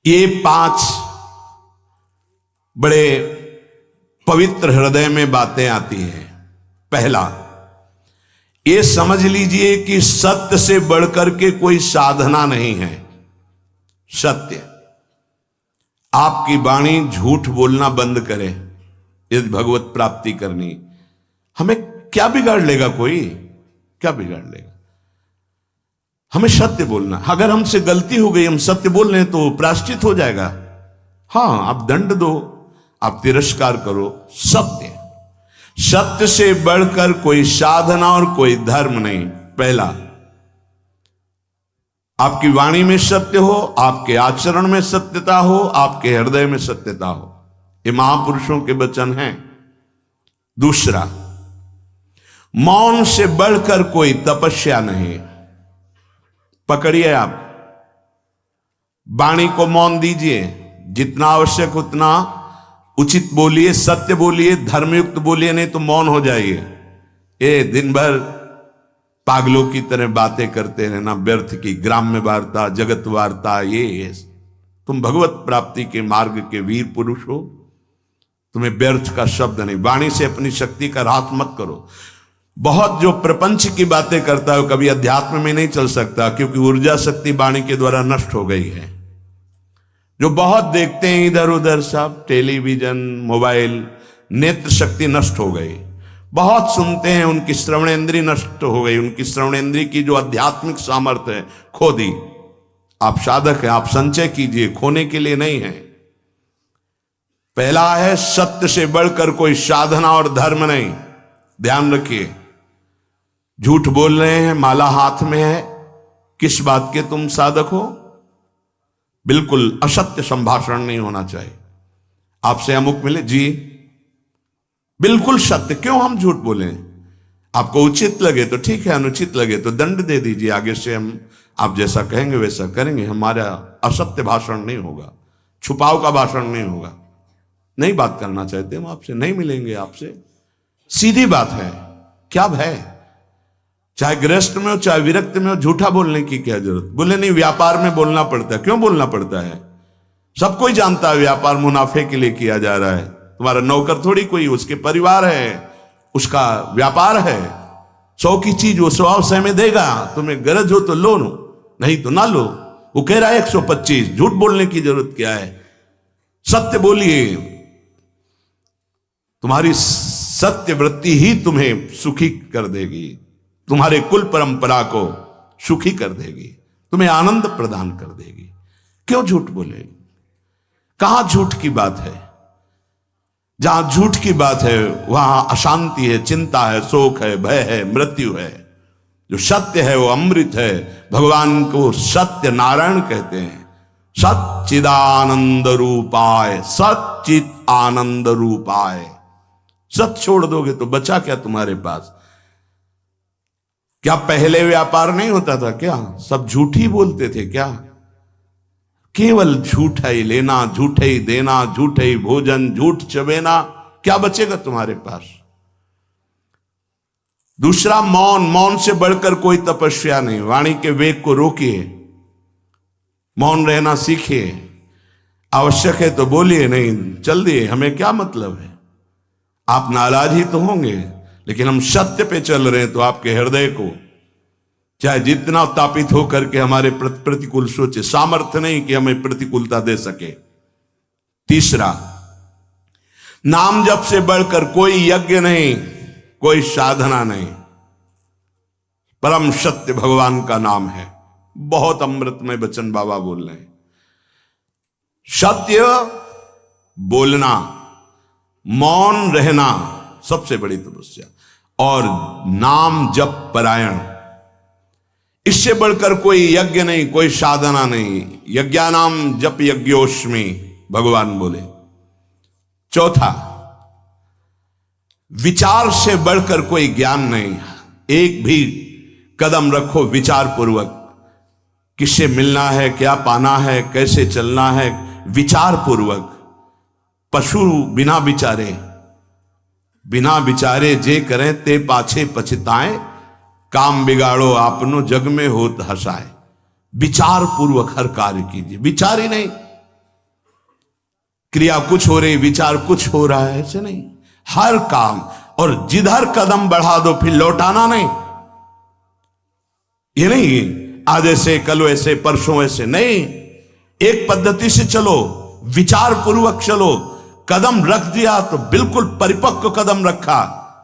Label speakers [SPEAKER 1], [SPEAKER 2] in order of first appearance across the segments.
[SPEAKER 1] ये 5 बड़े पवित्र हृदय में बातें आती हैं। पहला, ये समझ लीजिए कि सत्य से बढ़कर के कोई साधना नहीं है। सत्य, आपकी वाणी झूठ बोलना बंद करे यदि भगवत प्राप्ति करनी। हमें क्या बिगाड़ लेगा? कोई क्या बिगाड़ लेगा? हमें सत्य बोलना। अगर हमसे गलती हो गई, हम सत्य बोल रहे हैं तो प्रायश्चित हो जाएगा। हाँ, आप दंड दो, आप तिरस्कार करो। सत्य, सत्य से बढ़कर कोई साधना और कोई धर्म नहीं। पहला, आपकी वाणी में सत्य हो, आपके आचरण में सत्यता हो, आपके हृदय में सत्यता हो। ये महापुरुषों के वचन हैं। दूसरा, मौन से बढ़कर कोई तपस्या नहीं। पकड़िए, आप वाणी को मौन दीजिए, जितना आवश्यक उतना उचित बोलिए, सत्य बोलिए, धर्मयुक्त बोलिए, नहीं तो मौन हो जाइए। ये दिन भर पागलों की तरह बातें करते रहना, व्यर्थ की ग्राम्य वार्ता, जगत वार्ता। ये तुम भगवत प्राप्ति के मार्ग के वीर पुरुष हो, तुम्हें व्यर्थ का शब्द नहीं। वाणी से अपनी शक्ति का रात मत करो। बहुत जो प्रपंच की बातें करता है कभी अध्यात्म में नहीं चल सकता, क्योंकि ऊर्जा शक्ति वाणी के द्वारा नष्ट हो गई है। जो बहुत देखते हैं इधर उधर सब, टेलीविजन, मोबाइल, नेत्र शक्ति नष्ट हो गई। बहुत सुनते हैं, उनकी श्रवणेंद्रिय नष्ट हो गई, उनकी श्रवणेंद्रिय की जो आध्यात्मिक सामर्थ्य है खो दी। आप साधक हैं, आप संचय कीजिए, खोने के लिए नहीं है। पहला है, सत्य से बढ़कर कोई साधना और धर्म नहीं। ध्यान रखिए, झूठ बोल रहे हैं, माला हाथ में है, किस बात के तुम साधक हो? बिल्कुल असत्य संभाषण नहीं होना चाहिए। आपसे अमुक मिले जी, बिल्कुल सत्य। क्यों हम झूठ बोले? आपको उचित लगे तो ठीक है, अनुचित लगे तो दंड दे दीजिए। आगे से हम आप जैसा कहेंगे वैसा करेंगे। हमारा असत्य भाषण नहीं होगा, छुपाव का भाषण नहीं होगा। नहीं बात करना चाहते हम आपसे, नहीं मिलेंगे आपसे, सीधी बात है। क्या भय? चाहे गृहस्थ में हो चाहे विरक्त में हो, झूठा बोलने की क्या जरूरत? बोले नहीं, व्यापार में बोलना पड़ता है। क्यों बोलना पड़ता है? सब कोई जानता है व्यापार मुनाफे के लिए किया जा रहा है। तुम्हारा नौकर थोड़ी कोई, उसके परिवार है, उसका व्यापार है। 100 की चीज वो 100 में देगा। तुम्हें गरज हो तो लो, नहीं तो ना लो। वो कह रहा है 125। झूठ बोलने की जरूरत क्या है? सत्य बोलिए। तुम्हारी सत्य वृत्ति ही तुम्हें सुखी कर देगी, तुम्हारे कुल परंपरा को सुखी कर देगी, तुम्हें आनंद प्रदान कर देगी। क्यों झूठ बोले? कहां झूठ की बात है? जहां झूठ की बात है वहां अशांति है, चिंता है, शोक है, भय है, मृत्यु है। जो सत्य है वो अमृत है। भगवान को सत्य नारायण कहते हैं। सच्चिदानंद रूपाय, सच्चित आनंद रूपाय। सत्य छोड़ दोगे तो बचा क्या तुम्हारे पास? क्या पहले व्यापार नहीं होता था क्या? सब झूठ ही बोलते थे क्या? केवल झूठा ही लेना, झूठे ही देना, झूठे ही भोजन, झूठ चबेना। क्या बचेगा तुम्हारे पास? दूसरा, मौन। मौन से बढ़कर कोई तपस्या नहीं। वाणी के वेग को रोकिए, मौन रहना सीखिए। आवश्यक है तो बोलिए, नहीं चल दिए, हमें क्या मतलब है। आप नाराज ही तो होंगे, लेकिन हम सत्य पे चल रहे हैं तो आपके हृदय को चाहे जितना तापित होकर के हमारे प्रतिकूल सोचे, सामर्थ्य नहीं कि हमें प्रतिकूलता दे सके। तीसरा, नाम जप से बढ़कर कोई यज्ञ नहीं, कोई साधना नहीं। परम सत्य भगवान का नाम है। बहुत अमृतमय वचन बाबा बोल रहे हैं। सत्य बोलना, मौन रहना सबसे बड़ी तपस्या, और नाम जप परायण। इससे बढ़कर कोई यज्ञ नहीं, कोई साधना नहीं। यज्ञानाम जप यज्ञोस्मि, भगवान बोले। चौथा, विचार से बढ़कर कोई ज्ञान नहीं। एक भी कदम रखो विचार पूर्वक। किससे मिलना है, क्या पाना है, कैसे चलना है, विचार पूर्वक। पशु बिना विचारे जे करें ते पाछे पछताएं, काम बिगाड़ो आपनो जग में होत हंसाए। विचार पूर्वक हर कार्य कीजिए। विचार ही नहीं, क्रिया कुछ हो रही, विचार कुछ हो रहा है, ऐसे नहीं। हर काम, और जिधर कदम बढ़ा दो फिर लौटाना नहीं। ये नहीं आज ऐसे, कल वैसे, परसों ऐसे नहीं। एक पद्धति से चलो, विचार पूर्वक चलो। कदम रख दिया तो बिल्कुल परिपक्व कदम रखा,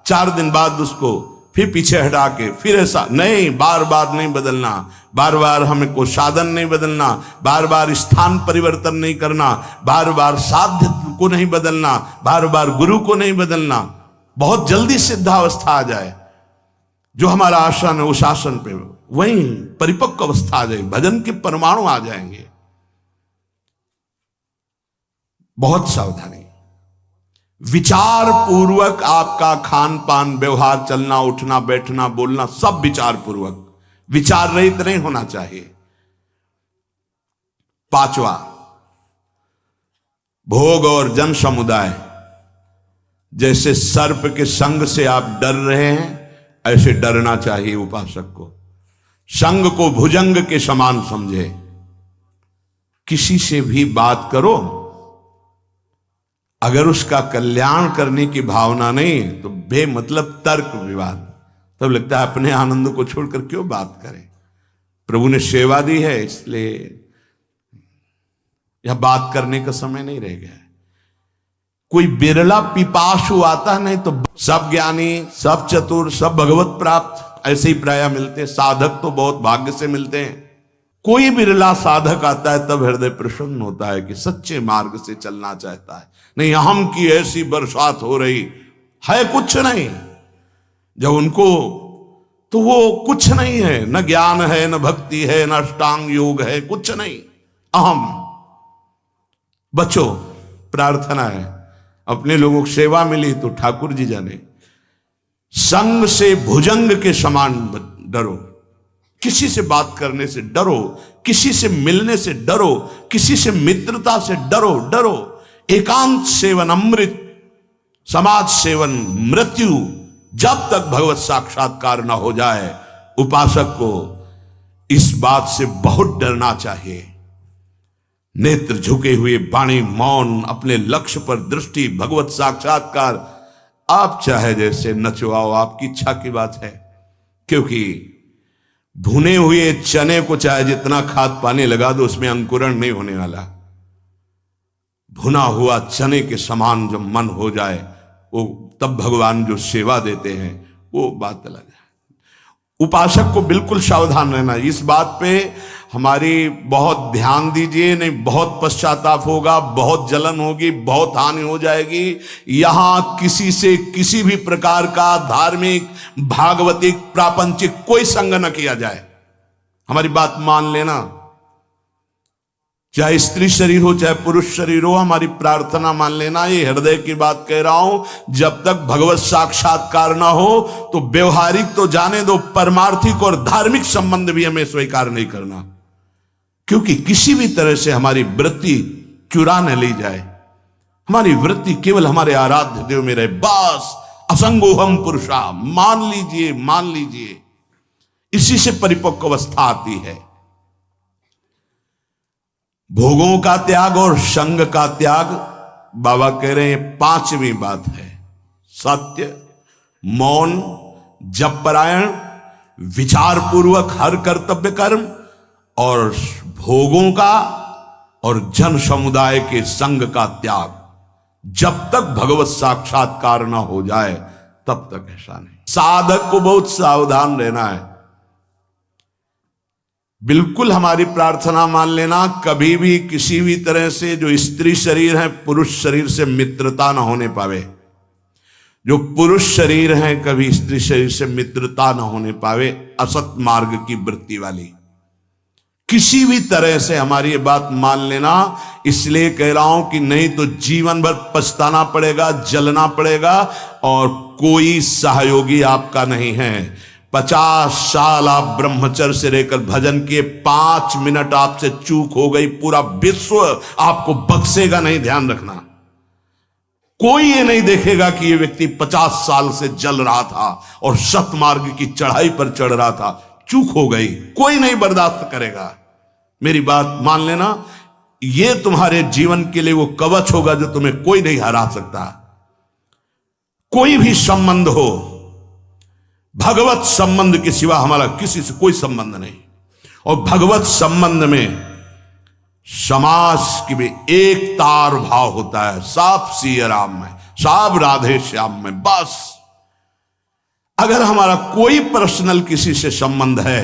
[SPEAKER 1] 4 दिन बाद उसको फिर पीछे हटा के फिर ऐसा नहीं। बार बार नहीं बदलना, बार बार हमें को साधन नहीं बदलना, बार बार स्थान परिवर्तन नहीं करना, बार बार साध्य को नहीं बदलना, बार बार गुरु को नहीं बदलना। बहुत जल्दी सिद्धावस्था आ जाए, जो हमारा आसन है उस आसन पे वहीं परिपक्व अवस्था आ जाएगी, भजन के परमाणु आ जाएंगे। बहुत सावधानी, विचार पूर्वक आपका खान पान, व्यवहार, चलना उठना बैठना बोलना सब विचार पूर्वक, विचार रहित नहीं होना चाहिए। 5वां, भोग और जन समुदाय। जैसे सर्प के संग से आप डर रहे हैं, ऐसे डरना चाहिए उपासक को। संग को भुजंग के समान समझे। किसी से भी बात करो, अगर उसका कल्याण करने की भावना नहीं तो बेमतलब तर्क विवाद, तब लगता है अपने आनंद को छोड़कर क्यों बात करें। प्रभु ने सेवा दी है, इसलिए यह बात करने का समय नहीं रह गया है। कोई बिरला पिपासु आता है, नहीं तो सब ज्ञानी, सब चतुर, सब भगवत प्राप्त ऐसे ही प्राय मिलते हैं। साधक तो बहुत भाग्य से मिलते हैं। कोई बिरला साधक आता है तब हृदय प्रसन्न होता है कि सच्चे मार्ग से चलना चाहता है। नहीं, अहम की ऐसी बरसात हो रही है, कुछ नहीं। जब उनको, तो वो कुछ नहीं है, न ज्ञान है, न भक्ति है, न अष्टांग योग है, कुछ नहीं, अहम। बचो, प्रार्थना है। अपने लोगों को सेवा मिली तो ठाकुर जी जाने। संग से भुजंग के समान डरो। किसी से बात करने से डरो, किसी से मिलने से डरो, किसी से मित्रता से डरो। डरो। एकांत सेवन अमृत, समाज सेवन मृत्यु। जब तक भगवत साक्षात्कार न हो जाए, उपासक को इस बात से बहुत डरना चाहिए। नेत्र झुके हुए, वाणी मौन, अपने लक्ष्य पर दृष्टि, भगवत साक्षात्कार। आप चाहे जैसे नचवाओ, आपकी इच्छा की बात है। क्योंकि भुने हुए चने को चाहे जितना खाद पानी लगा दो, उसमें अंकुरण नहीं होने वाला। भुना हुआ चने के समान जब मन हो जाए, वो तब भगवान जो सेवा देते हैं वो बात अलग है। उपासक को बिल्कुल सावधान रहना। इस बात पे हमारी बहुत ध्यान दीजिए, नहीं बहुत पश्चाताप होगा, बहुत जलन होगी, बहुत हानि हो जाएगी। यहां किसी से किसी भी प्रकार का धार्मिक, भागवतिक, प्रापंचिक कोई संग न किया जाए। हमारी बात मान लेना। चाहे स्त्री शरीर हो चाहे पुरुष शरीर हो, हमारी प्रार्थना मान लेना। ये हृदय की बात कह रहा हूं। जब तक भगवत साक्षात्कार ना हो तो व्यवहारिक तो जाने दो, परमार्थिक और धार्मिक संबंध भी हमें स्वीकार नहीं करना। क्योंकि किसी भी तरह से हमारी वृत्ति चुरा न ली जाए। हमारी वृत्ति केवल हमारे आराध्य देव में रहे, बस। असंगोहम पुरुषा, मान लीजिए, मान लीजिए। इसी से परिपक्व अवस्था आती है। भोगों का त्याग और संग का त्याग, बाबा कह रहे हैं 5वीं बात है। सत्य, मौन, जप परायण, विचार पूर्वक हर कर्तव्य कर्म, और भोगों का और जन समुदाय के संग का त्याग। जब तक भगवत साक्षात्कार ना हो जाए तब तक ऐसा नहीं। साधक को बहुत सावधान रहना है। बिल्कुल हमारी प्रार्थना मान लेना, कभी भी किसी भी तरह से जो स्त्री शरीर है पुरुष शरीर से मित्रता ना होने पावे। जो पुरुष शरीर है कभी स्त्री शरीर से मित्रता ना होने पावे। असत मार्ग की वृत्ति वाली किसी भी तरह से हमारी ये बात मान लेना। इसलिए कह रहा हूं कि नहीं तो जीवन भर पछताना पड़ेगा, जलना पड़ेगा, और कोई सहयोगी आपका नहीं है। 50 साल आप ब्रह्मचर्य से रहकर भजन किए, 5 मिनट आपसे चूक हो गई, पूरा विश्व आपको बख्शेगा नहीं। ध्यान रखना, कोई ये नहीं देखेगा कि ये व्यक्ति 50 साल से जल रहा था और सतमार्ग की चढ़ाई पर चढ़ रहा था, चूक हो गई, कोई नहीं बर्दाश्त करेगा। मेरी बात मान लेना। ये तुम्हारे जीवन के लिए वो कवच होगा जो तुम्हें कोई नहीं हरा सकता। कोई भी संबंध हो, भगवत संबंध के सिवा हमारा किसी से कोई संबंध नहीं। और भगवत संबंध में समाज की भी एक तार भाव होता है, साफ सिया राम में, साफ राधे श्याम में। बस अगर हमारा कोई पर्सनल किसी से संबंध है,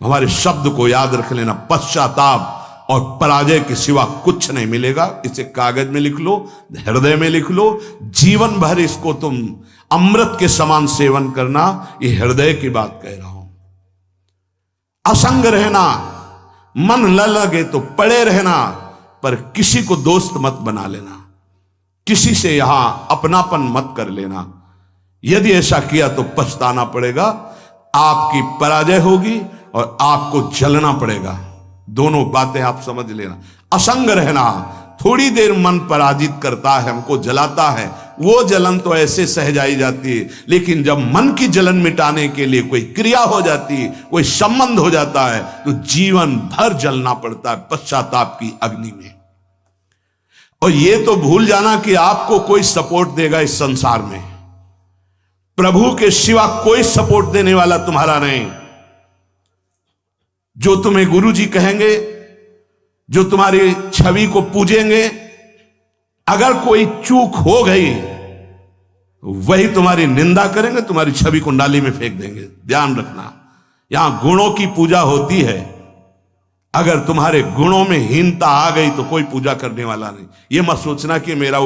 [SPEAKER 1] हमारे शब्द को याद रख लेना, पश्चाताप और पराजय के सिवा कुछ नहीं मिलेगा। इसे कागज में लिख लो, हृदय में लिख लो, जीवन भर इसको तुम अमृत के समान सेवन करना। ये हृदय की बात कह रहा हूं। असंग रहना, मन न लगे तो पड़े रहना, पर किसी को दोस्त मत बना लेना, किसी से यहां अपनापन मत कर लेना। यदि ऐसा किया तो पछताना पड़ेगा, आपकी पराजय होगी और आपको जलना पड़ेगा। दोनों बातें आप समझ लेना। असंग रहना, थोड़ी देर मन पराजित करता है, हमको जलाता है, वो जलन तो ऐसे सह जाई जाती है। लेकिन जब मन की जलन मिटाने के लिए कोई क्रिया हो जाती है, कोई संबंध हो जाता है, तो जीवन भर जलना पड़ता है पश्चाताप की अग्नि में। और ये तो भूल जाना कि आपको कोई सपोर्ट देगा इस संसार में। प्रभु के सिवा कोई सपोर्ट देने वाला तुम्हारा नहीं। जो तुम्हें गुरु जी कहेंगे, जो तुम्हारी छवि को पूजेंगे, अगर कोई चूक हो गई वही तुम्हारी निंदा करेंगे, तुम्हारी छवि को नाली में फेंक देंगे। ध्यान रखना, यहां गुणों की पूजा होती है। अगर तुम्हारे गुणों में हीनता आ गई तो कोई पूजा करने वाला नहीं। यह मत सोचना कि मेरा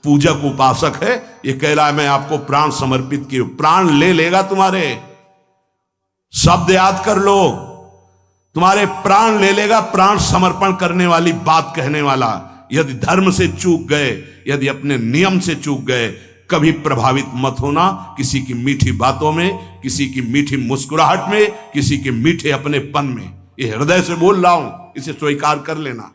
[SPEAKER 1] पूजक उपासक है, ये कह रहा है मैं आपको प्राण समर्पित किए। प्राण ले लेगा तुम्हारे। शब्द याद कर लो, तुम्हारे प्राण ले लेगा प्राण समर्पण करने वाली बात कहने वाला। यदि धर्म से चूक गए, यदि अपने नियम से चूक गए, कभी प्रभावित मत होना किसी की मीठी बातों में, किसी की मीठी मुस्कुराहट में, किसी के मीठे अपनेपन में। ये हृदय से बोल रहा हूं, इसे स्वीकार कर लेना।